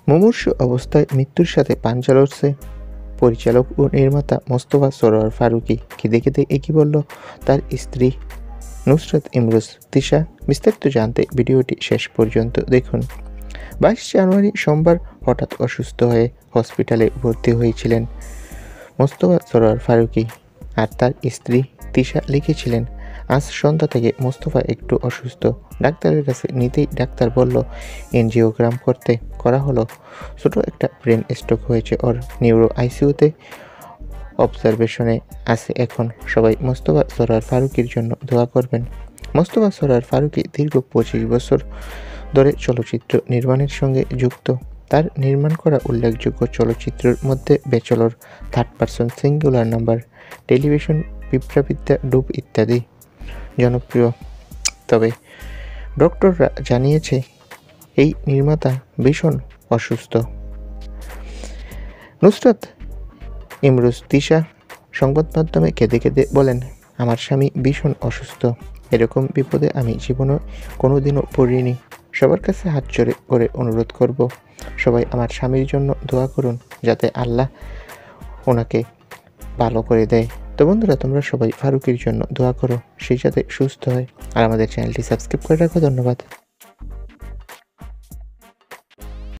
মুমূর্ষু অবস্থায় মৃত্যুর সাথে পাঞ্জা লড়ছে পরিচালক ও নির্মাতা মোস্তফা সরোয়ার ফারুকী। কেঁদে কেঁদে একই বলল তার স্ত্রী নুসরাত ইমরোজ তিশা। বিস্তারিত জানতে ভিডিওটি শেষ পর্যন্ত দেখুন। 22 জানুয়ারি সোমবার হঠাৎ অসুস্থ হয়ে হসপিটালে ভর্তি হয়েছিলেন মোস্তফা সরোয়ার ফারুকী আর তার স্ত্রী তিশা লিখেছিলেন, আজ সন্ধ্যা থেকে মোস্তফা একটু অসুস্থ। ডাক্তারের কাছে নিতেই ডাক্তার বলল এনজিওগ্রাম করা হলো, ছোট একটা ব্রেন স্ট্রোক হয়েছে ওর, নিউরো আইসিইউতে অবজারভেশনে আছে এখন। সবাই মোস্তফা সরোয়ার ফারুকীর জন্য দোয়া করবেন। মোস্তফা সরোয়ার ফারুকী দীর্ঘ 25 বছর ধরে চলচ্চিত্র নির্মাণের সঙ্গে যুক্ত। তার নির্মাণ করা উল্লেখযোগ্য চলচ্চিত্রের মধ্যে bachelor, third person singular number, television, পিঁপড়াবিদ্যা, ডুব ইত্যাদি জনপ্রিয়। তবে ডক্টররা জানিয়েছে এই নির্মাতা ভীষণ অসুস্থ। নুসরাত ইমরোজ তিশা সংবাদ মাধ্যমে কেঁদে কেঁদে বলেন, আমার স্বামী ভীষণ অসুস্থ। এরকম বিপদে আমি জীবনে কোনোদিনও পড়িনি। সবার কাছে হাত জোড় করে অনুরোধ করব, সবাই আমার স্বামীর জন্য দোয়া করুন যাতে আল্লাহ ওনাকে ভালো করে দেয়। তো বন্ধুরা, তোমরা সবাই ফারুকীর জন্য দোয়া করো, সেই যাতে সুস্থ হয়। আর আমাদের চ্যানেলটি সাবস্ক্রাইব করে রাখো। ধন্যবাদ।